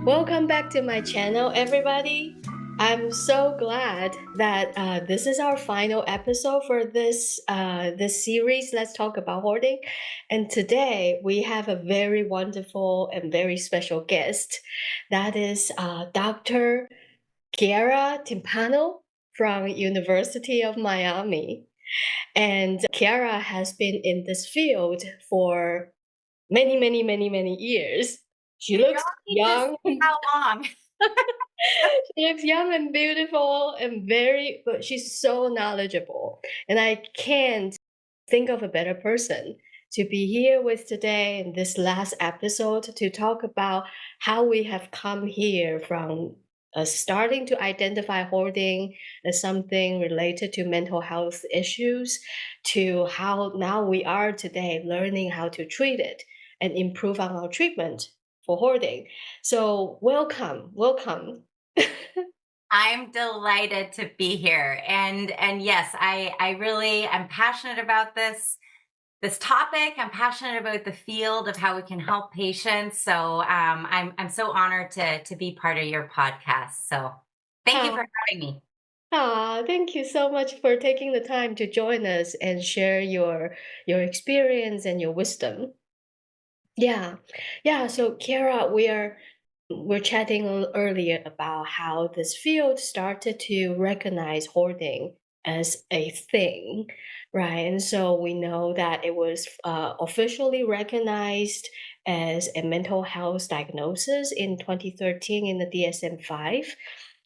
Welcome back to my channel, everybody. I'm so glad that this is our final episode for this series. Let's talk about hoarding, and today we have a very wonderful and very special guest. That is Dr. Kiara Timpano from University of Miami, and Kiara has been in this field for many years. She You looks don't need to say young. how long. She looks young and beautiful and but she's so knowledgeable. And I can't think of a better person to be here with today in this last episode to talk about how we have come here from starting to identify hoarding as something related to mental health issues to how now we are today learning how to treat it and improve on our treatment for hoarding. So welcome. I'm delighted to be here. And yes, I really am passionate about this topic. I'm passionate about the field of how we can help patients. So I'm so honored to be part of your podcast. So thank you Ah, for having me. thank you so much for taking the time to join us and share your experience and your wisdom. Yeah. Yeah, so Kiara, we're chatting earlier about how this field started to recognize hoarding as a thing, right? And so we know that it was officially recognized as a mental health diagnosis in 2013 in the DSM-5.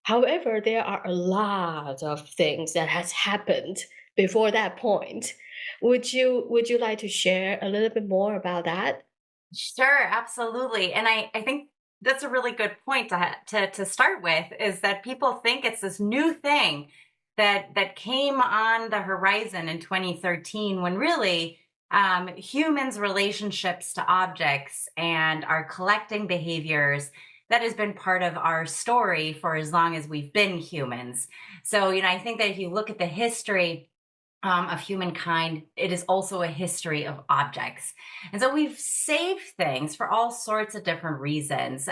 However, there are a lot of things that has happened before that point. Would you like to share a little bit more about that? Sure, absolutely. And I think that's a really good point to start with is that people think it's this new thing that came on the horizon in 2013 when really humans' relationships to objects and our collecting behaviors that has been part of our story for as long as we've been humans. So, I think that if you look at the history of humankind, it is also a history of objects. And so we've saved things for all sorts of different reasons.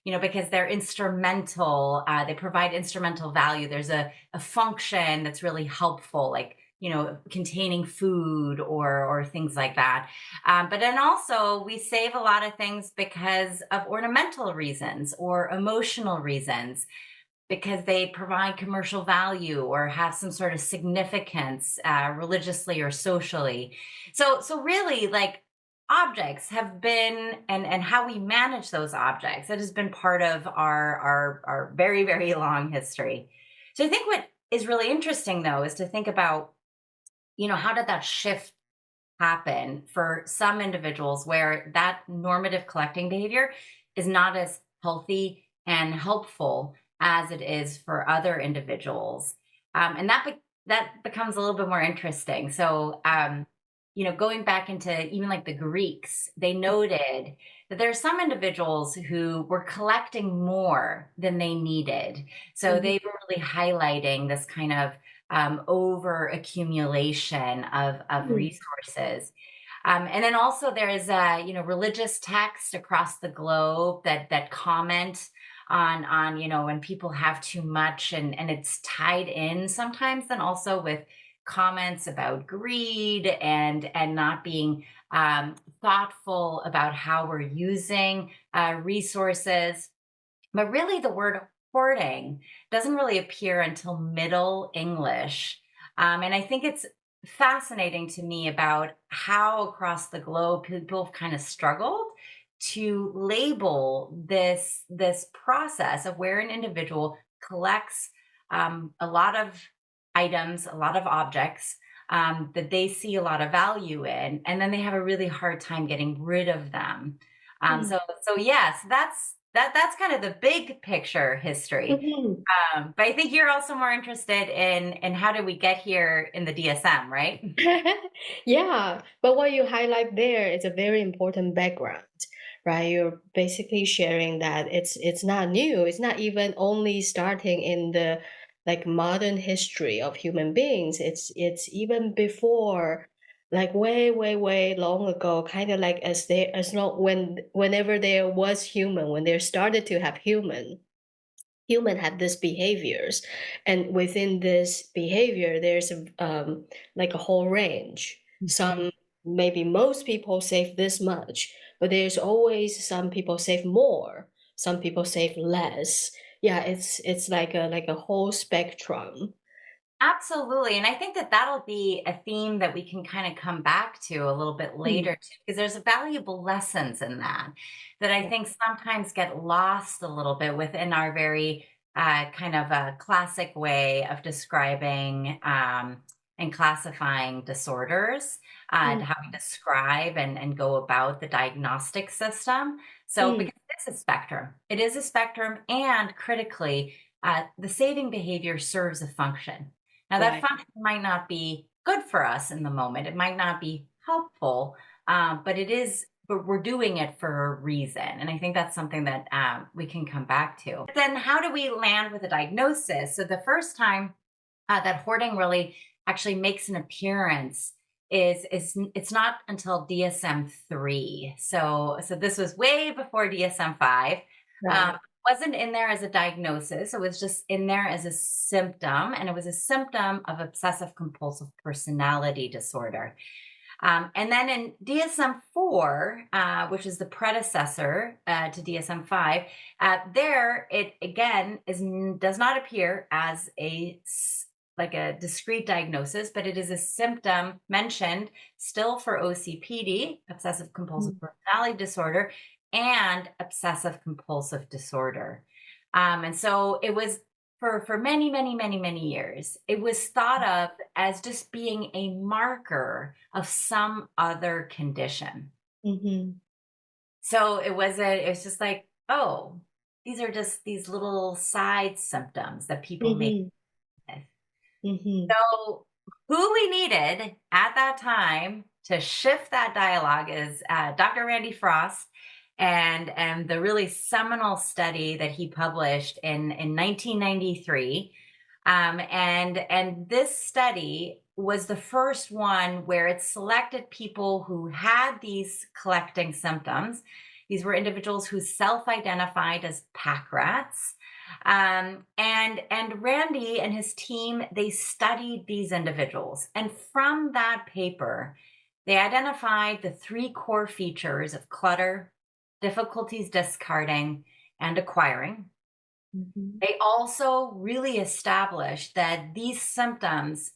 Because they're instrumental, they provide instrumental value. There's a function that's really helpful, like containing food or things like that. But then also we save a lot of things because of ornamental reasons or emotional reasons because they provide commercial value or have some sort of significance religiously or socially. So really, like objects have been and how we manage those objects that has been part of our very long history. So I think what is really interesting though is to think about how did that shift happen for some individuals where that normative collecting behavior is not as healthy and helpful as it is for other individuals. And that becomes a little bit more interesting. So, going back into even like the Greeks, they noted that there are some individuals who were collecting more than they needed. So Mhm. they were really highlighting this kind of over accumulation of Mm. resources. And then also there's religious texts across the globe that comment on when people have too much and it's tied in sometimes then also with comments about greed and not being thoughtful about how we're using resources. But really, the word hoarding doesn't really appear until Middle English. And I think it's fascinating to me about how across the globe people have kind of struggled to label this process of where an individual collects a lot of items, a lot of objects that they see a lot of value in, and then they have a really hard time getting rid of them. Mm. So yes, that's kind of the big picture history. Mhm. But I think you're also more interested in how did we get here in the DSM, right? Yeah, but what you highlight there is a very important background, right? You're basically sharing that it's not new. It's not even only starting in the like modern history of human beings. It's even before like way, way, way long ago, kind of like as long whenever there was human, when there started to have human have these behaviors, and within this behavior there's like a whole range. Mhm. Some, maybe most people save this much, but there's always some people save more, some people save less. Yeah, it's like a whole spectrum. Absolutely. And I think that that'll be a theme that we can kind of come back to a little bit Mm, later too, because there's valuable lessons in that that I yeah. think sometimes get lost a little bit within our very kind of a classic way of describing and classifying disorders, and Mm, how we describe and go about the diagnostic system. So, mm, because it is a spectrum, it is a spectrum, and critically, the saving behavior serves a function. Now, that right. function might not be good for us in the moment. It might not be helpful, but it is. But we're doing it for a reason, and I think that's something that we can come back to. But then, how do we land with a diagnosis? So, the first time that hoarding really actually makes an appearance is it's not until DSM-3. So this was way before DSM-5. Um, Right. wasn't in there as a diagnosis. It was just in there as a symptom, and it was a symptom of obsessive compulsive personality disorder. And then in DSM-4, which is the predecessor to DSM-5, there it again does not appear as like a discrete diagnosis, but it is a symptom mentioned still for OCPD, obsessive compulsive Mm, personality disorder, and obsessive compulsive disorder. And so it was for many, many, many, many years, it was thought of as just being a marker of some other condition. mhm, So it was just like, oh, these are just these little side symptoms that people make. mhm, mhm, So, who we needed at that time to shift that dialogue is Dr. Randy Frost, and the really seminal study that he published in 1993. And this study was the first one where it selected people who had these collecting symptoms. These were individuals who self-identified as pack rats. And Randy and his team, they studied these individuals, and from that paper they identified the three core features of clutter, difficulties discarding, and acquiring. mhm, They also really established that these symptoms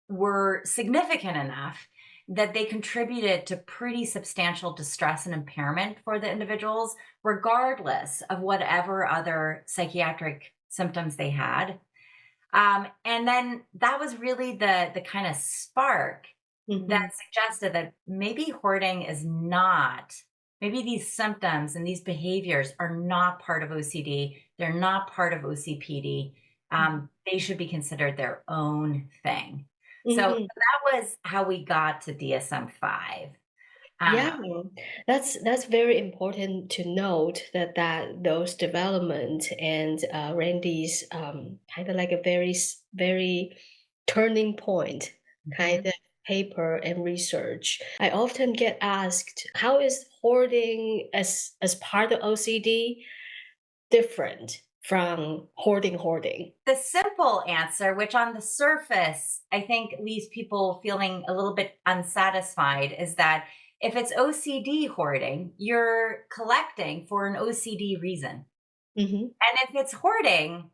were significant enough that they contributed to pretty substantial distress and impairment for the individuals, regardless of whatever other psychiatric symptoms they had. And then that was really the kind of spark that mhm, suggested that maybe hoarding is not, maybe these symptoms and these behaviors are not part of OCD. They're not part of OCPD. mhm, They should be considered their own thing. So mhm. that was how we got to DSM-5. Yeah, Uh, that's very important to note that those development and Randy's kind of like a very turning point kind mhm. of paper and research. I often get asked, how is hoarding as part of OCD different from hoarding? The simple answer, which on the surface I think leaves people feeling a little bit unsatisfied, is that if it's OCD hoarding, you're collecting for an OCD reason. Hmm. And if it's hoarding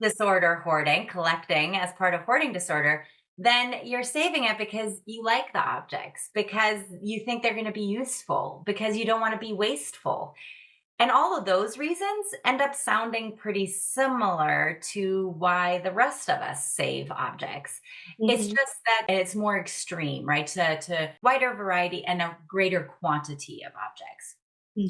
disorder, hoarding, collecting as part of hoarding disorder, then you're saving it because you like the objects, because you think they're going to be useful, because you don't want to be wasteful. And all of those reasons end up sounding pretty similar to why the rest of us save objects. It's Hmm. just that it's more extreme, right? To wider variety and a greater quantity of objects.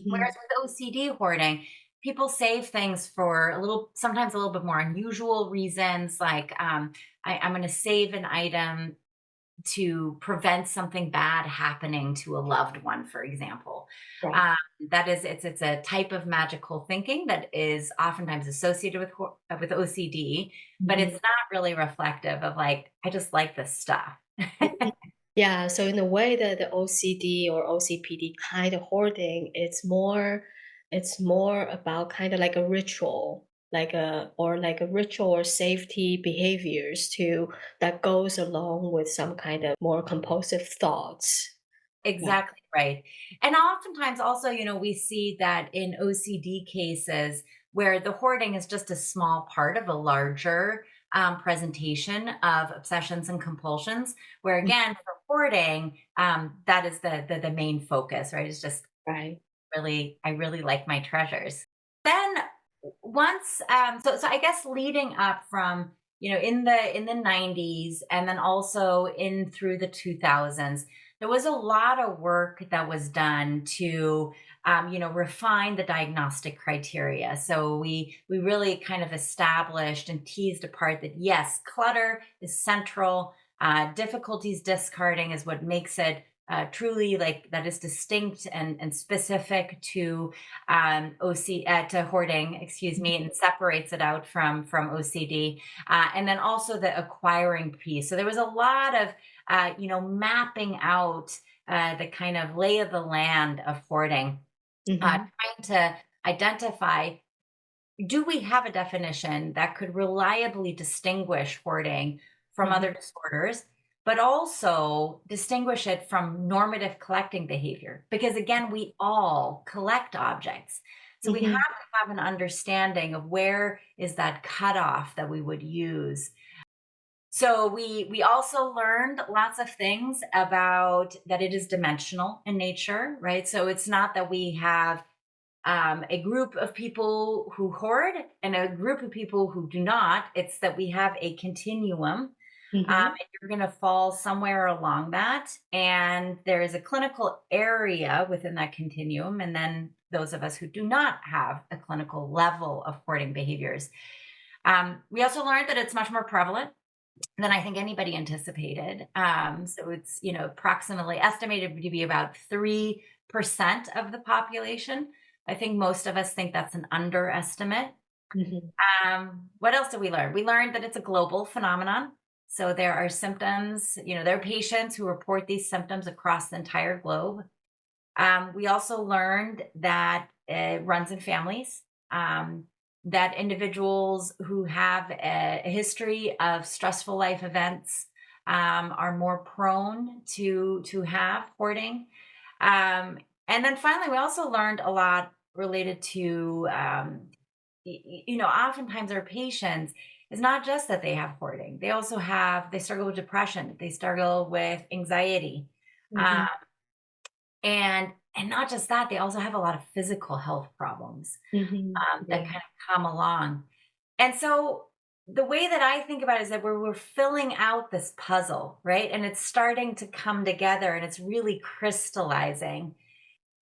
Whereas Hmm. with OCD hoarding, people save things for sometimes a little bit more unusual reasons. Like I'm going to save an item to prevent something bad happening to a loved one, for example. Right. Um, that is, it's a type of magical thinking that is oftentimes associated with OCD, but it's Hmm. not really reflective of like I just like this stuff. Mhm. Yeah, so in a way that the OCD or OCPD kind of hoarding, it's more about kind of like a ritual, like a ritual or safety behaviors to that goes along with some kind of more compulsive thoughts. Yeah. Exactly right. And oftentimes also, we see that in OCD cases where the hoarding is just a small part of a larger presentation of obsessions and compulsions, where Mm, again, for hoarding, that is the main focus, right? It's just right. I really like my treasures. Then once so I guess leading up from in the 90s and then also in through the 2000s, there was a lot of work that was done to refine the diagnostic criteria. So we really kind of established and teased apart that yes, clutter is central. Difficulties discarding is what makes it truly like that is distinct and specific to to hoarding, excuse me, and separates it out from OCD, and then also the acquiring piece. So there was a lot of mapping out the kind of lay of the land of hoarding, Mhm, trying to identify, do we have a definition that could reliably distinguish hoarding from mhm, other disorders, but also distinguish it from normative collecting behavior? Because again, we all collect objects. So we have mhm, to have an understanding of where is that cutoff that we would use. So we also learned lots of things about that it is dimensional in nature, right? So it's not that we have a group of people who hoard and a group of people who do not. It's that we have a continuum. mhm, And you're going to fall somewhere along that. And there is a clinical area within that continuum. And then those of us who do not have a clinical level of hoarding behaviors. We also learned that it's much more prevalent than I think anybody anticipated. So it's, approximately estimated to be about 3% of the population. I think most of us think that's an underestimate. mhm, What else did we learn? We learned that it's a global phenomenon. So there are symptoms, there are patients who report these symptoms across the entire globe. We also learned that it runs in families, that individuals who have a history of stressful life events are more prone to have hoarding. Um, and then finally, we also learned a lot related to, oftentimes our patients, it's not just that they have hoarding. They struggle with depression. They struggle with anxiety. Uh, mhm, and not just that, they also have a lot of physical health problems mhm. that Yeah. kind of come along. And so the way that I think about it is that we're filling out this puzzle, right? And it's starting to come together and it's really crystallizing.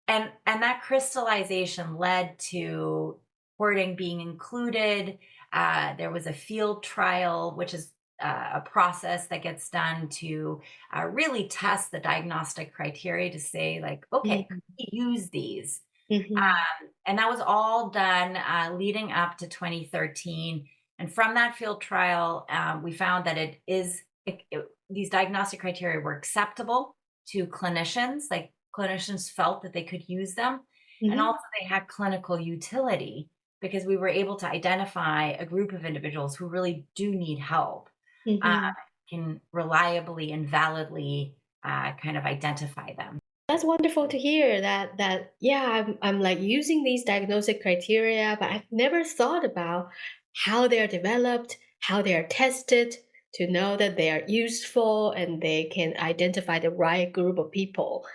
And that crystallization led to hoarding being included. There was a field trial, which is a process that gets done to really test the diagnostic criteria to say, like, okay, could Mhm, we use these? mhm, And that was all done leading up to 2013. And from that field trial, we found that these diagnostic criteria were acceptable to clinicians. Like clinicians felt that they could use them. And mhm, also they had clinical utility because we were able to identify a group of individuals who really do need help, uh, mhm. can reliably and validly kind of identify them. That's wonderful to hear that yeah, I'm like using these diagnostic criteria, but I've never thought about how they're developed, how they are tested to know that they are useful and they can identify the right group of people.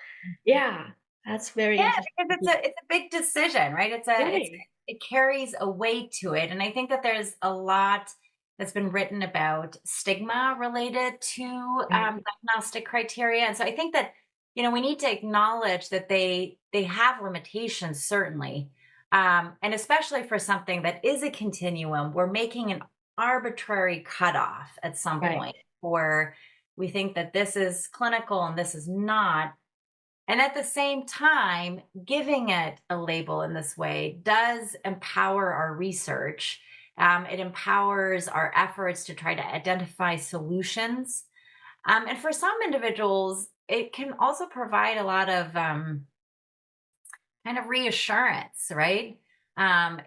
Yeah, that's very Yeah, interesting because to hear. it's a big decision, right? Right. It carries a weight to it. And I think that there's a lot that's been written about stigma related to Right. diagnostic criteria. And so I think that, we need to acknowledge that they have limitations, certainly. And especially for something that is a continuum, we're making an arbitrary cutoff at some Right. point, or we think that this is clinical and this is not. And at the same time, giving it a label in this way does empower our research. It empowers our efforts to try to identify solutions. And for some individuals, it can also provide a lot of kind of reassurance, right?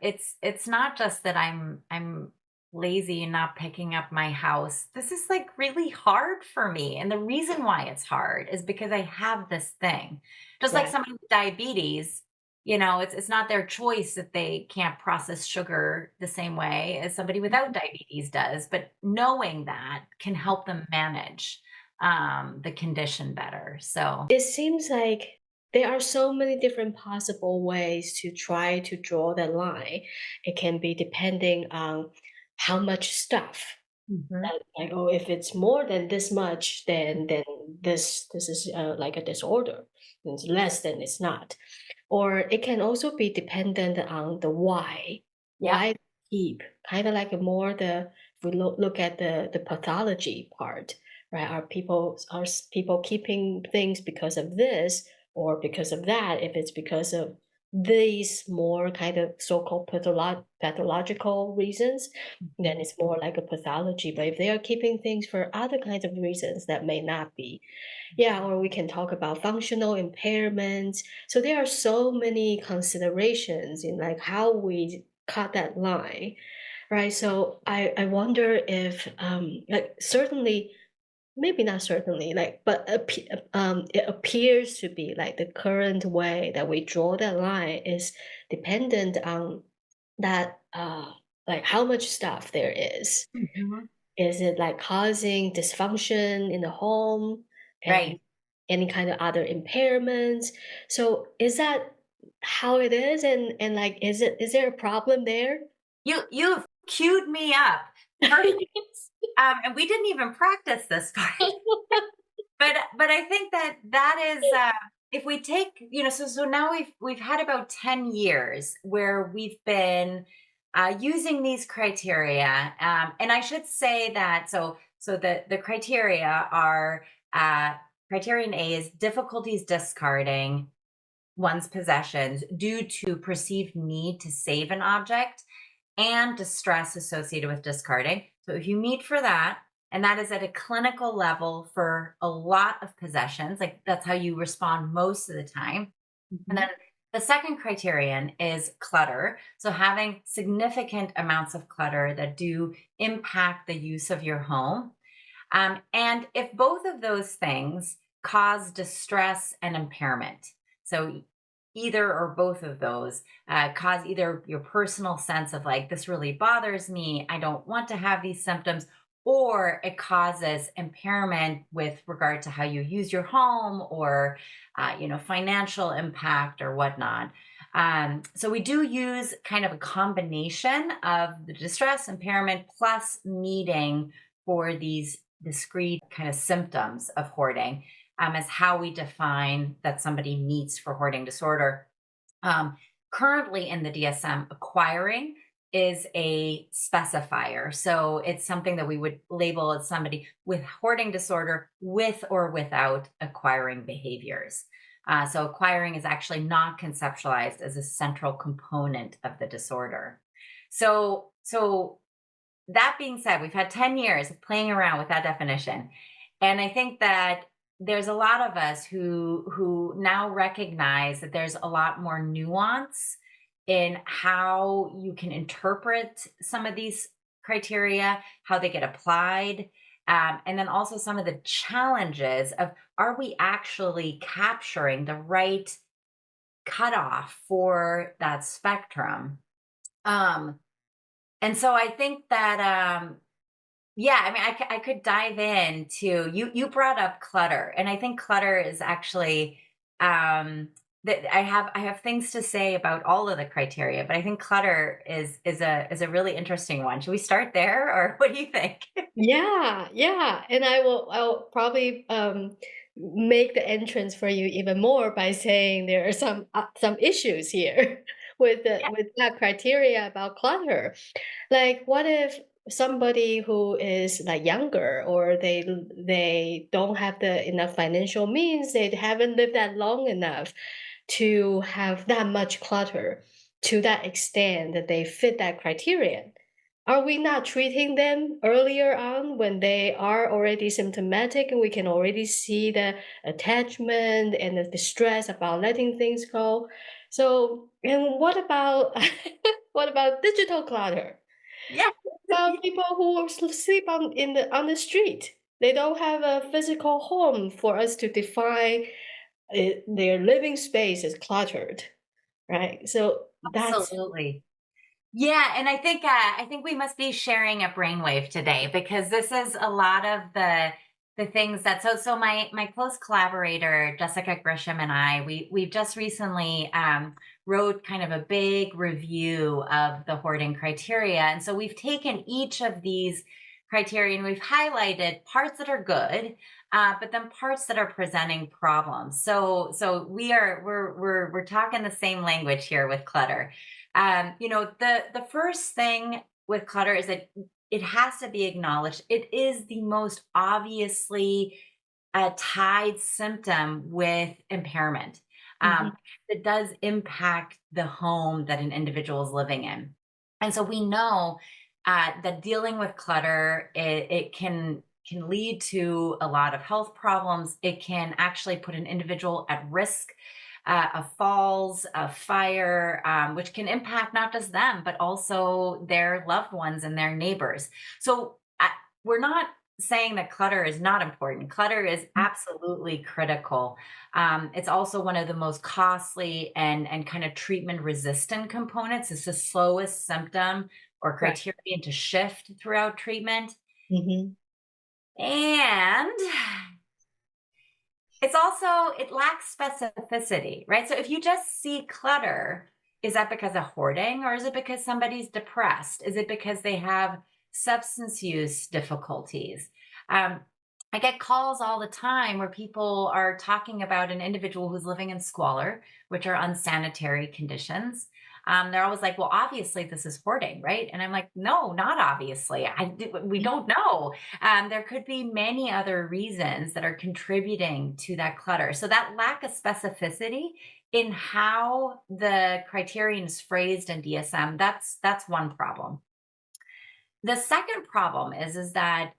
It's not just that I'm lazy and not picking up my house. This is like really hard for me. And the reason why it's hard is because I have this thing. Just like Right. somebody with diabetes, it's not their choice that they can't process sugar the same way as somebody without diabetes does. But knowing that can help them manage the condition better. So, It seems like there are so many different possible ways to try to draw that line. It can be depending on how much stuff. mhm. Like, oh, if it's more than this much, then this is like a disorder. If it's less, then it's not. Or it can also be dependent on the why. Yep. Why keep? Kind of like a more the if we look at the pathology part, right? Are people keeping things because of this or because of that? If it's because of these more kind of so-called pathological reasons, then Mhm. it's more like a pathology. But if they are keeping things for other kinds of reasons, that may not be. Yeah, or we can talk about functional impairments. So there are so many considerations in like how we cut that line, right? So I wonder if like certainly maybe not certainly like but it appears to be like the current way that we draw that line is dependent on that like how much stuff there is. Mhm. Is it like causing dysfunction in the home and Right. any kind of other impairments? So is that how it is? And like is there a problem there? You've queued me up. Perfect. And we didn't even practice this part. But I think that is if we take, so now we've had about 10 years where we've been using these criteria. And I should say that so the criteria are criterion A is difficulties discarding one's possessions due to perceived need to save an object and distress associated with discarding. So if you meet for that, and that is at a clinical level for a lot of possessions, like that's how you respond most of the time. And then Mhm. the second criterion is clutter. So having significant amounts of clutter that do impact the use of your home. And if both of those things cause distress and impairment, so either or both of those cause either your personal sense of like, this really bothers me, I don't want to have these symptoms, or it causes impairment with regard to how you use your home or, financial impact or whatnot. So we do use kind of a combination of the distress, impairment, plus meeting for these discrete kind of symptoms of hoarding as how we define that somebody meets for hoarding disorder. Um, Currently in the DSM, acquiring is a specifier. So it's something that we would label as somebody with hoarding disorder with or without acquiring behaviors. So acquiring is actually not conceptualized as a central component of the disorder. So that being said, we've had 10 years of playing around with that definition. And I think that there's a lot of us who now recognize that there's a lot more nuance in how you can interpret some of these criteria, how they get applied, and then also some of the challenges of are we actually capturing the right cutoff for that spectrum? Um, and so I think that yeah, I mean, I could dive into you brought up clutter, and I think clutter is actually that I have things to say about all of the criteria, but I think clutter is a really interesting one. Should we start there, or what do you think? Yeah, yeah. And I'll probably make the entrance for you even more by saying there are some issues here Yeah. with that criteria about clutter. Like, what if somebody who is like younger or they don't have the enough financial means, they haven't lived that long enough to have that much clutter to that extent that they fit that criterion. are we not treating them earlier on when they are already symptomatic and we can already see the attachment and the distress about letting things go? So, and what about what about digital clutter? Yeah. About people who sleep on the street? They don't have a physical home for us to define their living space is cluttered, right? So that's Absolutely. Yeah, and I think we must be sharing a brainwave today because this is a lot of the things that so my close collaborator Jessica Grisham and I we've just recently wrote kind of a big review of the hoarding criteria, and so we've taken each of these criteria and we've highlighted parts that are good, but then parts that are presenting problems. So we're talking the same language here with clutter. The first thing with clutter is that it has to be acknowledged. It is the most obviously tied symptom with impairment. Um, mhm, it does impact the home that an individual is living in, and so we know that dealing with clutter it can lead to a lot of health problems. It can actually put an individual at risk of falls, of fire, which can impact not just them, but also their loved ones and their neighbors. So we're not saying that clutter is not important. Clutter is absolutely critical. It's also one of the most costly and kind of treatment resistant components. It's the slowest symptom or right. criterion to shift throughout treatment. Mhm, And it's also it lacks specificity, right? So if you just see clutter, is that because of hoarding or is it because somebody's depressed? Is it because they have substance use difficulties? Um, I get calls all the time where people are talking about an individual who's living in squalor, which are unsanitary conditions. They're always like, "Well, obviously this is hoarding, right?" And I'm like, "No, not obviously. We mhm, don't know. There could be many other reasons that are contributing to that clutter. So that lack of specificity in how the criterion is phrased in DSM, that's one problem. The second problem is that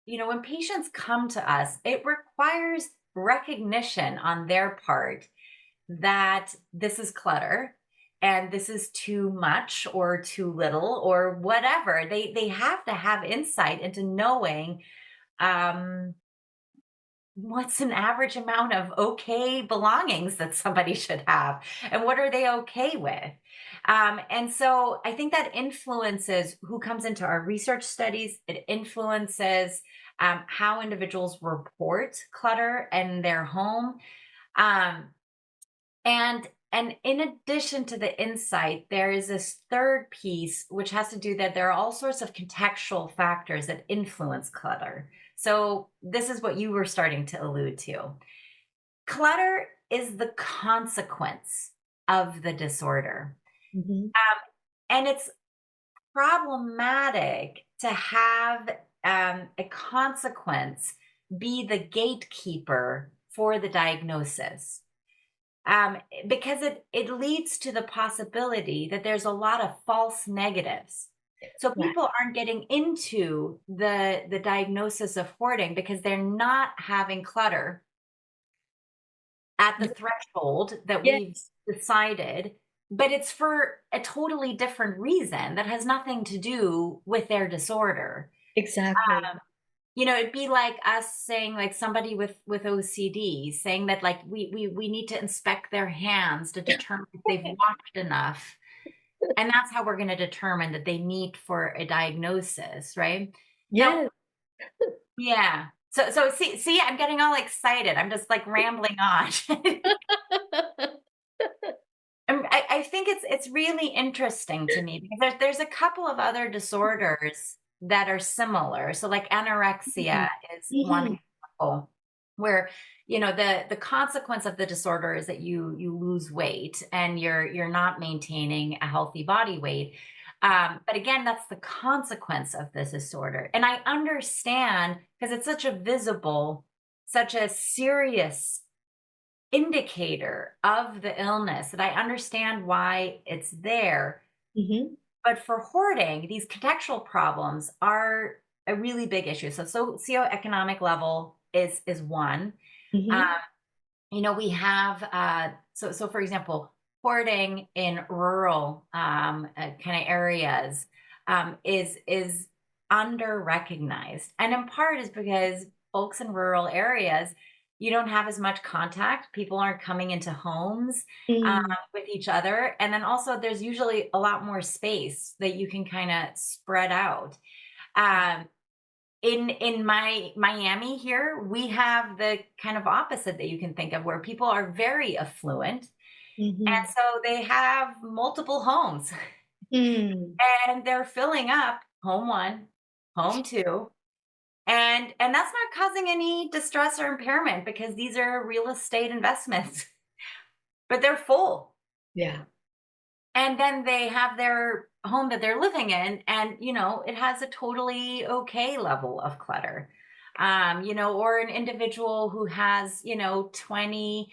when patients come to us, it requires recognition on their part that this is clutter and this is too much or too little or whatever. They have to have insight into knowing um, what's an average amount of okay belongings that somebody should have and what are they okay with. And so I think that influences who comes into our research studies. It influences how individuals report clutter in their home. Um, and in addition to the insight, there is this third piece, which has to do that there are all sorts of contextual factors that influence clutter. So this is what you were starting to allude to. Clutter is the consequence of the disorder. mhm, And it's problematic to have a consequence be the gatekeeper for the diagnosis. um, because it leads to the possibility that there's a lot of false negatives. So right. people aren't getting into the diagnosis of hoarding because they're not having clutter at the threshold that we've Yes, decided, but it's for a totally different reason that has nothing to do with their disorder. exactly. It'd be like us saying, like, somebody with OCD saying that, like, we need to inspect their hands to determine if they've washed enough, and that's how we're going to determine that they meet for a diagnosis, right? Now, Yes. yeah. So see, I'm getting all excited. I'm just like rambling on. I think it's really interesting to me because there's a couple of other disorders that are similar. So like anorexia Mhm, is one mhm, example where the consequence of the disorder is that you lose weight and you're not maintaining a healthy body weight. But again, that's the consequence of this disorder. And I understand because it's such a visible, such a serious indicator of the illness that I understand why it's there. mhm. But for hoarding, these contextual problems are a really big issue. So socioeconomic level is one. Um, Mm-hmm. we have so for example, hoarding in rural kind of areas is under recognized, and in part is because folks in rural areas, you don't have as much contact. People aren't coming into homes Mm, with each other, and then also there's usually a lot more space that you can kind of spread out. Um, in my Miami here, we have the kind of opposite that you can think of, where people are very affluent, mm-hmm. and so they have multiple homes, Mm, and they're filling up home one, home two, and that's not causing any distress or impairment because these are real estate investments, but they're full. yeah. And then they have their home that they're living in, and it has a totally okay level of clutter. Or an individual who has 20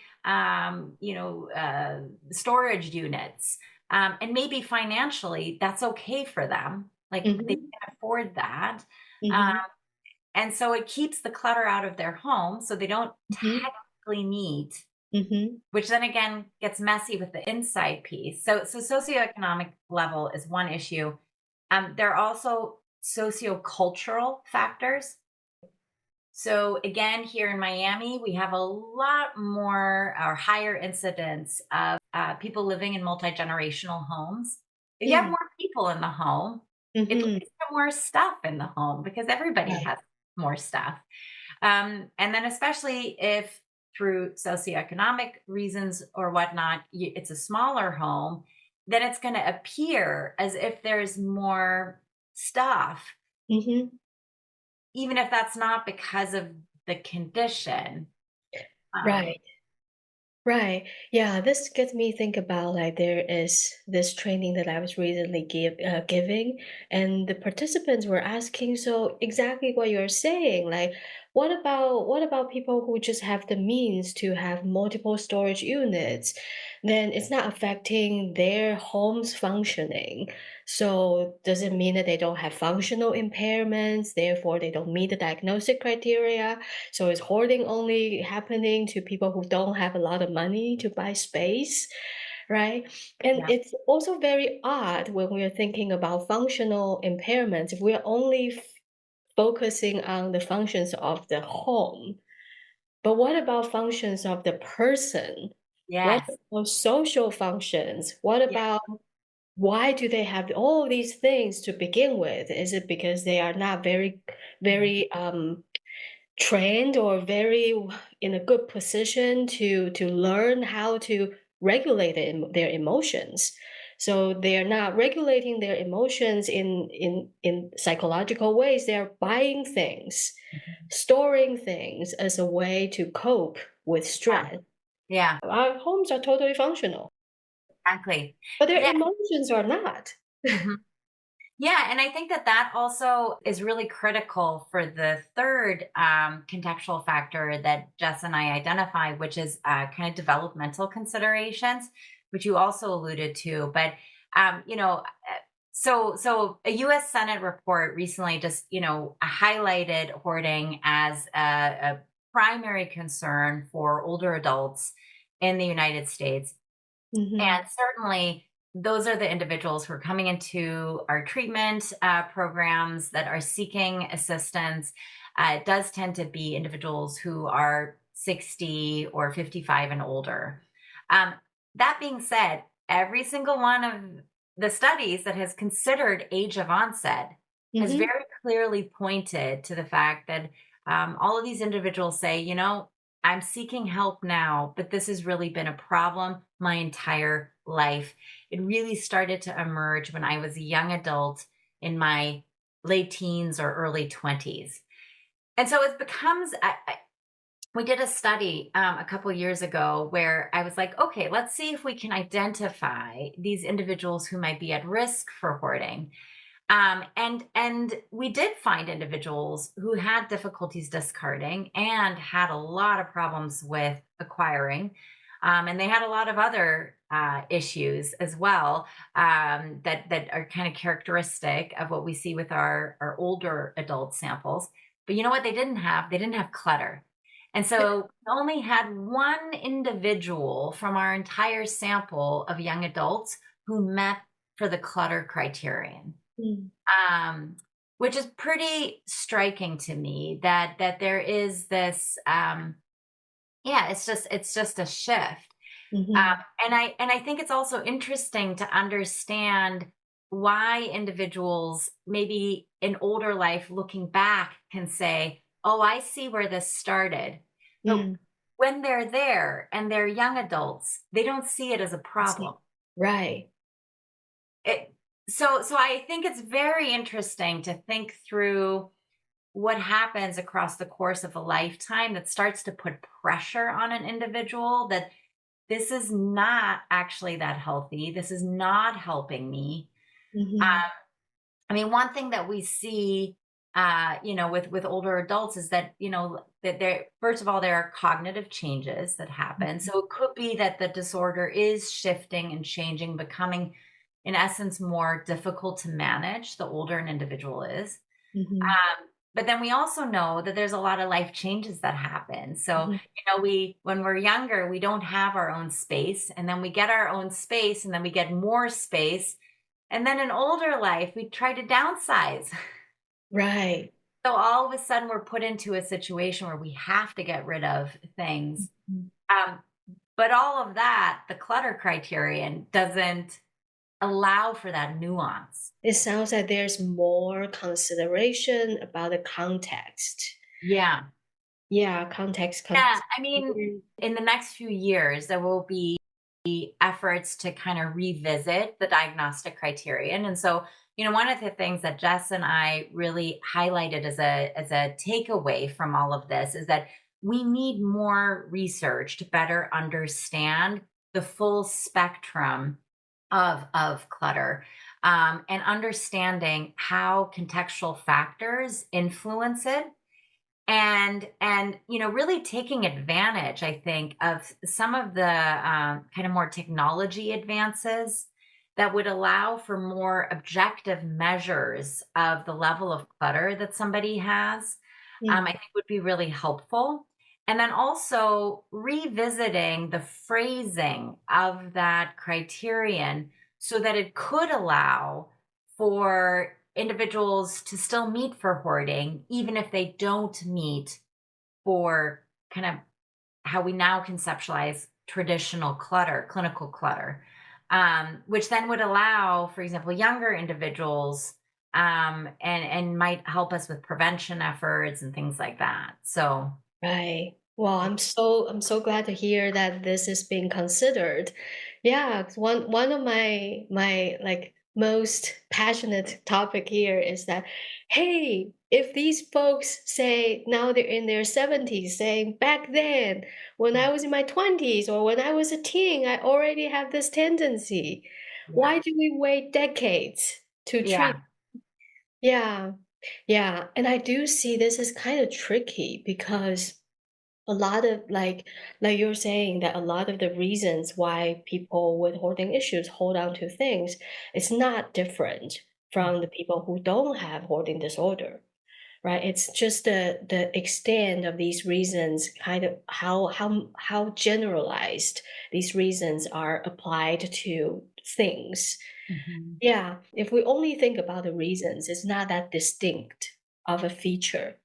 storage units, and maybe financially that's okay for them, like they Mm-hmm. can afford that. um, Mm-hmm. and so it keeps the clutter out of their home, so they don't Mm-hmm. technically need, Mm-hmm. which then again gets messy with the inside piece. So socioeconomic level is one issue. There are also sociocultural factors. So again, here in Miami, we have a lot more or higher incidence of people living in multi-generational homes. If you have Mm, more people in the home, it mm-hmm. leads to more stuff in the home because everybody Right. has more stuff. And then, especially if through socioeconomic reasons or whatnot, it's a smaller home, then it's going to appear as if there's more stuff, Mm-hmm. even if that's not because of the condition. Um, Right. Right. Yeah, this gets me think about like there is this training that I was recently giving, and the participants were asking so exactly what you're saying. Like, what about people who just have the means to have multiple storage units? Then it's not affecting their home's functioning. So does it mean that they don't have functional impairments, therefore they don't meet the diagnostic criteria? So is hoarding only happening to people who don't have a lot of money to buy space, right? And yeah, it's also very odd when we're thinking about functional impairments, if we're only focusing on the functions of the home. But what about functions of the person? What yes, about social functions? What yeah, about why do they have all these things to begin with? Is it because they are not very trained or very in a good position to learn how to regulate their emotions, so they're not regulating their emotions in psychological ways. They're buying things, storing things as a way to cope with stress. yeah, Our homes are totally functional, exactly. but their Yeah. emotions are not. Mhm. Yeah, and I think that that also is really critical for the third contextual factor that Jess and I identify, which is kind of developmental considerations, which you also alluded to. But so a U.S. Senate report recently just highlighted hoarding as a primary concern for older adults in the United States, Hmm. and certainly, those are the individuals who are coming into our treatment programs that are seeking assistance. It does tend to be individuals who are 60 or 55 and older. Um, that being said, every single one of the studies that has considered age of onset has Hmm. very clearly pointed to the fact that all of these individuals say, I'm seeking help now, but this has really been a problem my entire life. It really started to emerge when I was a young adult in my late teens or early 20s. And so it becomes, we did a study a couple years ago where I was like, okay, let's see if we can identify these individuals who might be at risk for hoarding. And we did find individuals who had difficulties discarding and had a lot of problems with acquiring, and they had a lot of other issues as well, that are kind of characteristic of what we see with our older adult samples. But you know what they didn't have? They didn't have clutter. And so we only had one individual from our entire sample of young adults who met for the clutter criterion. Mm, Um, which is pretty striking to me, that there is this, yeah, it's just a shift. Um, mhm, and I think it's also interesting to understand why individuals, maybe in older life, looking back, can say, "Oh, I see where this started." But mm. when they're there and they're young adults, they don't see it as a I see. problem. Right. It, so I think it's very interesting to think through what happens across the course of a lifetime that starts to put pressure on an individual, that this is not actually that healthy. This is not helping me. Mhm, I mean, one thing that we see, with older adults is that, that there, first of all, there are cognitive changes that happen. mhm, So it could be that the disorder is shifting and changing, becoming, in essence, more difficult to manage the older an individual is. mhm, But then we also know that there's a lot of life changes that happen. So, mhm. we, when we're younger, we don't have our own space, and then we get our own space, and then we get more space. And then in older life, we try to downsize. Right. So all of a sudden, we're put into a situation where we have to get rid of things. Mhm. Um, but all of that, the clutter criterion doesn't allow for that nuance. It sounds like there's more consideration about the context. Yeah. Yeah, context Yeah. comes. I mean, in the next few years, there will be efforts to kind of revisit the diagnostic criterion. And so, one of the things that Jess and I really highlighted as a takeaway from all of this is that we need more research to better understand the full spectrum of clutter, and understanding how contextual factors influence it, and really taking advantage, I think, of some of the kind of more technology advances that would allow for more objective measures of the level of clutter that somebody has. I Mm, think would be really helpful. And then also revisiting the phrasing of that criterion so that it could allow for individuals to still meet for hoarding, even if they don't meet for kind of how we now conceptualize traditional clutter, clinical clutter, which then would allow, for example, younger individuals, and might help us with prevention efforts and things like that. So, right. Well, I'm so glad to hear that this is being considered. Yeah, 'cause one of my like most passionate topic here is that, hey, if these folks say now they're in their 70s, saying back then when I was in my 20s or when I was a teen, I already have this tendency. yeah, Why do we wait decades to treat? yeah, Yeah, yeah, and I do see this is kind of tricky because a lot of like you're saying that a lot of the reasons why people with hoarding issues hold on to things is not different from the people who don't have hoarding disorder, right? It's just the extent of these reasons, kind of how generalized these reasons are applied to things. mhm, Yeah, if we only think about the reasons, it's not that distinct of a feature.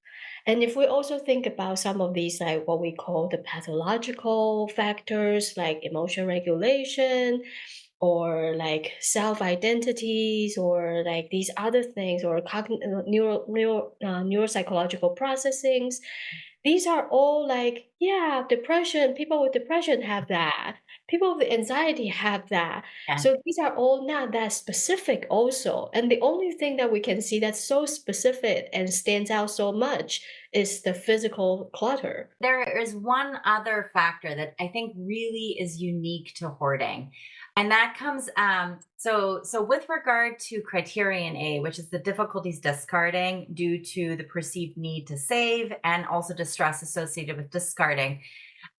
And if we also think about some of these, like what we call the pathological factors, like emotion regulation, or like self identities, or like these other things, or neuropsychological processings, these are all like, yeah, depression, people with depression have that. People with anxiety have that. yeah. So these are all not that specific also. And the only thing that we can see that's so specific and stands out so much is the physical clutter. There is one other factor that I think really is unique to hoarding. And that comes, so with regard to criterion A, which is the difficulties discarding due to the perceived need to save and also distress associated with discarding.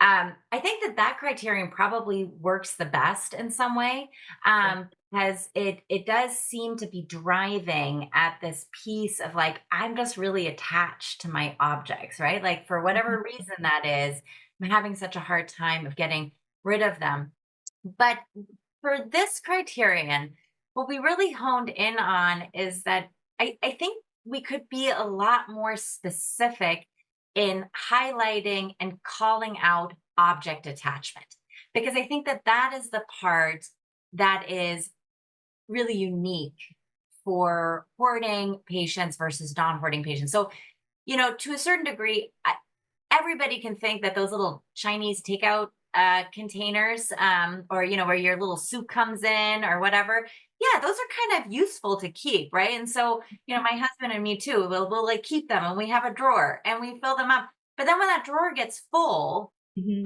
I think that that criterion probably works the best in some way, because it does seem to be driving at this piece of like I'm just really attached to my objects, right? Like for Mhm. whatever reason that is, I'm having such a hard time of getting rid of them. But for this criterion, what we really honed in on is that I think we could be a lot more specific in highlighting and calling out object attachment. Because I think that that is the part that is really unique for hoarding patients versus non hoarding patients. So, to a certain degree, everybody can think that those little Chinese takeout containers, or where your little soup comes in or whatever. Yeah, those are kind of useful to keep, right? And so, my husband and me too, we'll like keep them, and we have a drawer and we fill them up. But then when that drawer gets full, Mhm.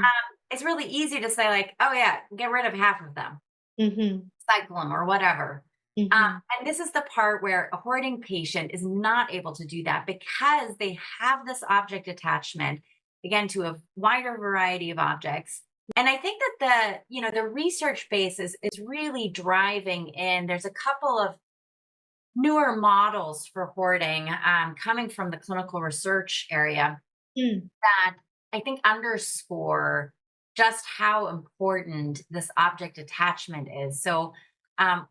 it's really easy to say like, oh yeah, get rid of half of them, Mhm. cycle them or whatever. Mhm. And this is the part where a hoarding patient is not able to do that because they have this object attachment, again, to a wider variety of objects. And I think that the research base is really driving in. There's a couple of newer models for hoarding coming from the clinical research area Mm. that I think underscore just how important this object attachment is. So,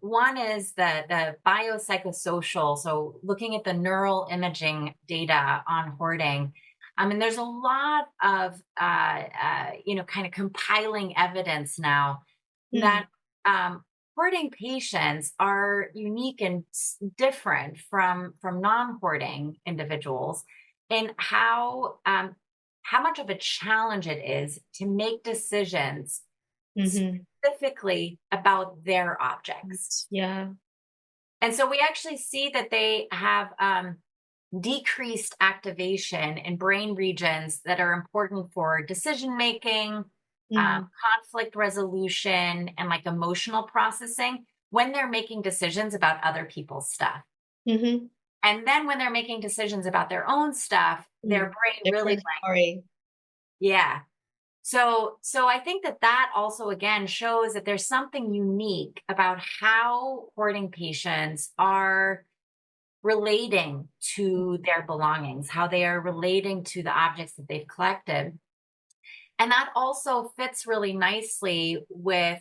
one is the biopsychosocial. So, looking at the neural imaging data on hoarding. And there's a lot of kind of compiling evidence now Mm. that hoarding patients are unique and different from non-hoarding individuals in how much of a challenge it is to make decisions Mhm. specifically about their objects. Yeah. And so we actually see that they have decreased activation in brain regions that are important for decision making, Mm. conflict resolution, and like emotional processing when they're making decisions about other people's stuff. Mhm. And then when they're making decisions about their own stuff, their Mm. brain really Different like, story. yeah. So I think that that also again shows that there's something unique about how hoarding patients are relating to their belongings, how they are relating to the objects that they've collected. And that also fits really nicely with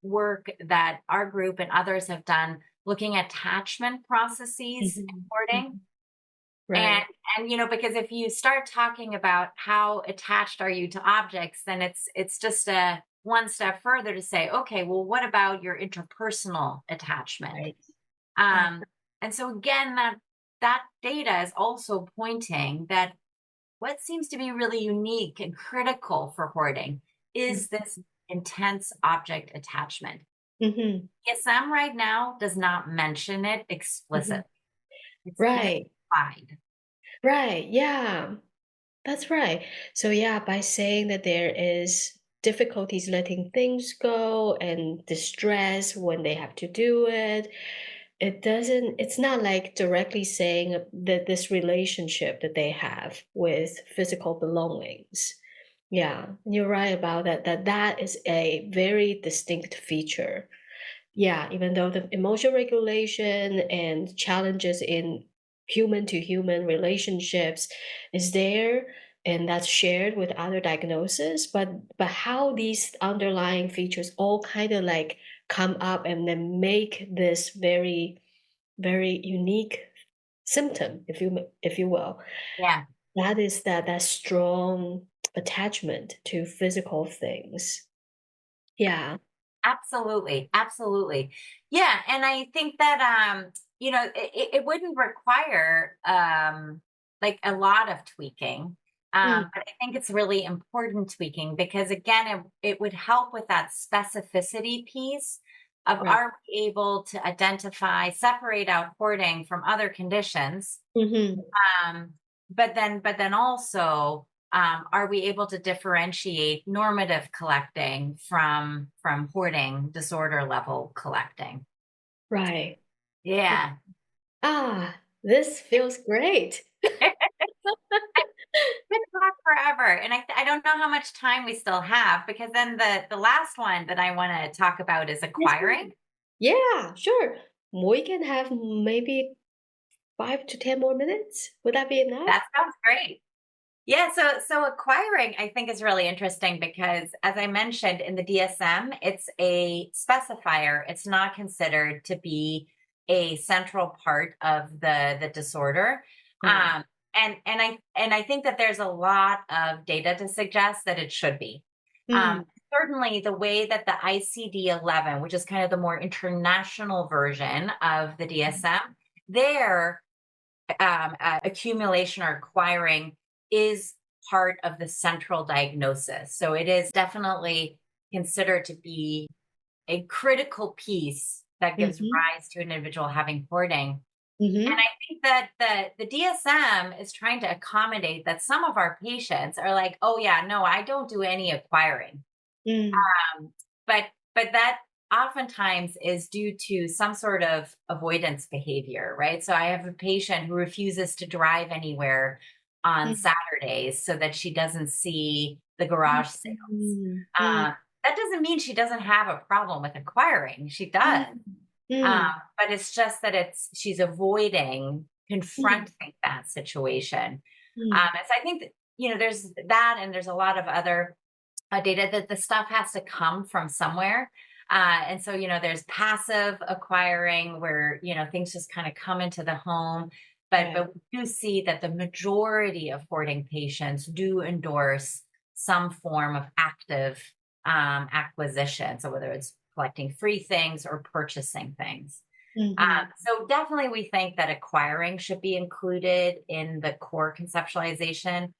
work that our group and others have done looking at attachment processes in Mhm. hoarding. Mhm. And Right. because if you start talking about how attached are you to objects, then it's just a one step further to say, okay, well, what about your interpersonal attachment? Right. Right. Um, and so again, that data is also pointing that what seems to be really unique and critical for hoarding is this intense object attachment. Mhm. DSM right now does not mention it Mhm. explicitly. It's kind of Right. implied. Right. Yeah. That's right. So yeah, by saying that there is difficulties letting things go and distress when they have to do it, it's not like directly saying that this relationship that they have with physical belongings. Yeah, you're right about that, that is a very distinct feature. Yeah, even though the emotion regulation and challenges in human to human relationships is there and that's shared with other diagnoses, but how these underlying features all kind of like come up and then make this very very unique symptom, if you will. Yeah. That is that strong attachment to physical things. Yeah. Absolutely, absolutely. Yeah, and I think that it wouldn't require like a lot of tweaking. Mm, But I think it's really important tweaking because again it would help with that specificity piece of right. are we able to identify, separate out hoarding from other conditions. Mhm. Um, but then also, are we able to differentiate normative collecting from hoarding disorder level collecting? Right. Yeah. Ah, this feels great. talk forever, and I don't know how much time we still have, because then the last one that I want to talk about is Yes, acquiring. yeah, sure. We can have maybe 5 to 10 more minutes. Would that be enough? That sounds great. Yeah, so acquiring I think is really interesting because, as I mentioned in the DSM, it's a specifier. It's not considered to be a central part of the disorder. Right. Um, and I think that there's a lot of data to suggest that it should be. Um, Mm, Certainly, the way that the ICD-11, which is kind of the more international version of the DSM, there accumulation or acquiring is part of the central diagnosis. So it is definitely considered to be a critical piece that gives mhm, rise to an individual having hoarding. And mhm, I think that the DSM is trying to accommodate that some of our patients are like, oh yeah, no, I don't do any acquiring. mm, Um, but that oftentimes is due to some sort of avoidance behavior, right? So I have a patient who refuses to drive anywhere on mm, Saturdays so that she doesn't see the mm, garage sales. mm, mm, Um, that doesn't mean she doesn't have a problem with acquiring. She does. mm, Um, mm, but it's just that she's avoiding mm, confronting that situation. mm, And so I think that, there's that, and there's a lot of other data that the stuff has to come from somewhere. And so, there's passive acquiring where, things just kind of come into the home. right. But we do see that the majority of hoarding patients do endorse some form of active acquisition. So whether it's collecting free things or purchasing things. Mhm, So definitely we think that acquiring should be included in the core conceptualization,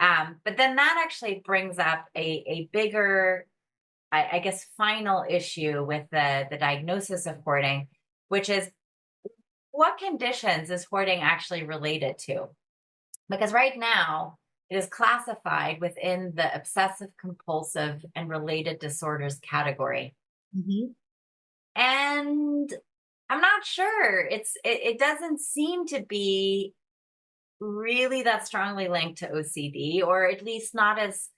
but then that actually brings up a bigger, I guess, final issue with the diagnosis of hoarding, which is what conditions is hoarding actually related to? Because right now it is classified within the obsessive compulsive and related disorders category. mhm, And I'm not sure. It doesn't seem to be really that strongly linked to OCD, or at least not as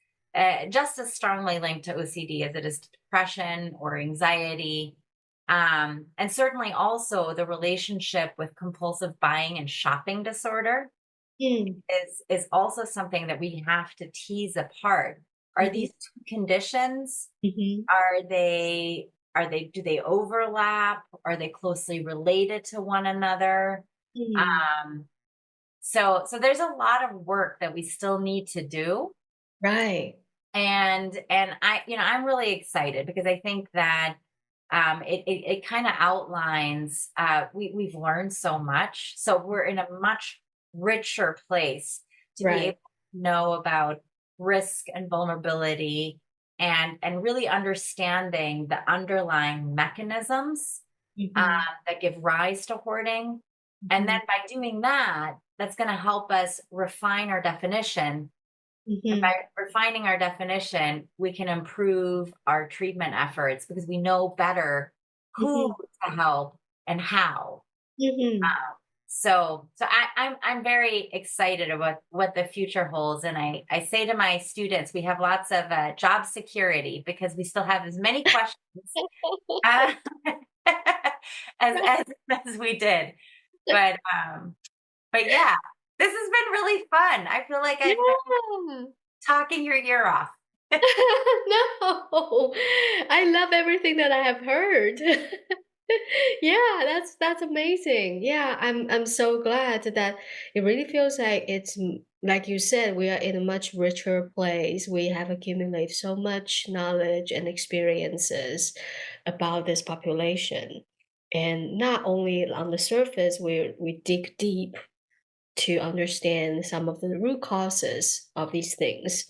just as strongly linked to OCD as it is to depression or anxiety. And certainly also the relationship with compulsive buying and shopping disorder mm, is also something that we have to tease apart. Are mhm, these two conditions, mhm, do they overlap? Are they closely related to one another? mm. Um, so there's a lot of work that we still need to do. Right. And I'm really excited because I think that it kind of outlines, we've learned so much. So we're in a much richer place to be able Right. to know about risk and vulnerability, and really understanding the underlying mechanisms Mhm, that give rise to hoarding. And then mhm, by doing that, that's going to help us refine our definition. And by mhm, refining our definition, we can improve our treatment efforts because we know better who mhm, to help and how. mhm. So I'm very excited about what the future holds, and I say to my students, we have lots of job security because we still have as many questions uh, as as we did. But um, but yeah, this has been really fun. I feel like I've been Yeah. talking your ear off. No, I love everything that I have heard. Yeah, that's amazing. Yeah, I'm so glad that it really feels like like you said, we are in a much richer place. We have accumulated so much knowledge and experiences about this population. And not only on the surface, we dig deep to understand some of the root causes of these things,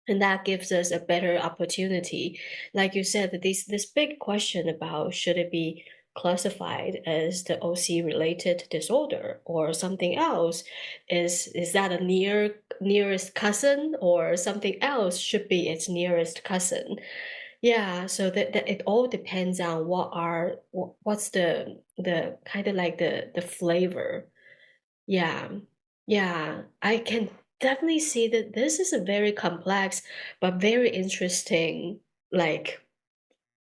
and that gives us a better opportunity, like you said, that this big question about should it be classified as the OC related disorder or something else. Is that a nearest cousin, or something else should be its nearest cousin? Yeah, so that it all depends on what's the kind of like the flavor. Yeah. Yeah, I can definitely see that this is a very complex but very interesting, like,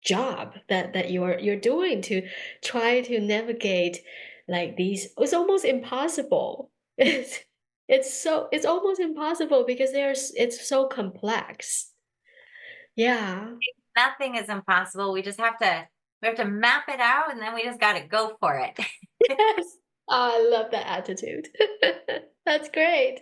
job that you're doing to try to navigate like these. It's almost impossible. It's almost impossible because it's so complex. Yeah. Nothing is impossible. We have to map it out and then we just got to go for it. Yes. Oh, I love that attitude. That's great.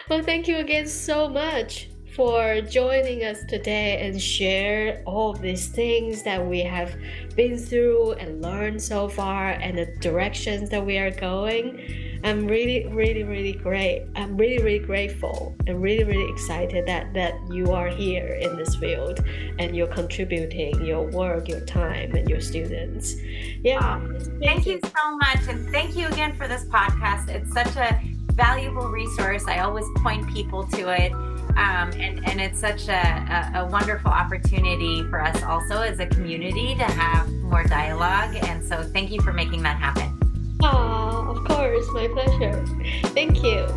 Well, thank you again so much for joining us today and share all of these things that we have been through and learned so far and the directions that we are going. I'm really, really, really great. I'm really, really grateful and really, really excited that you are here in this field and you're contributing your work, your time, and your students. Yeah, Oh, it's thank you amazing. so much. And thank you again for this podcast. It's such a valuable resource. I always point people to it. And it's such a wonderful opportunity for us also as a community to have more dialogue. And so thank you for making that happen. Ah, of course, my pleasure. Thank you.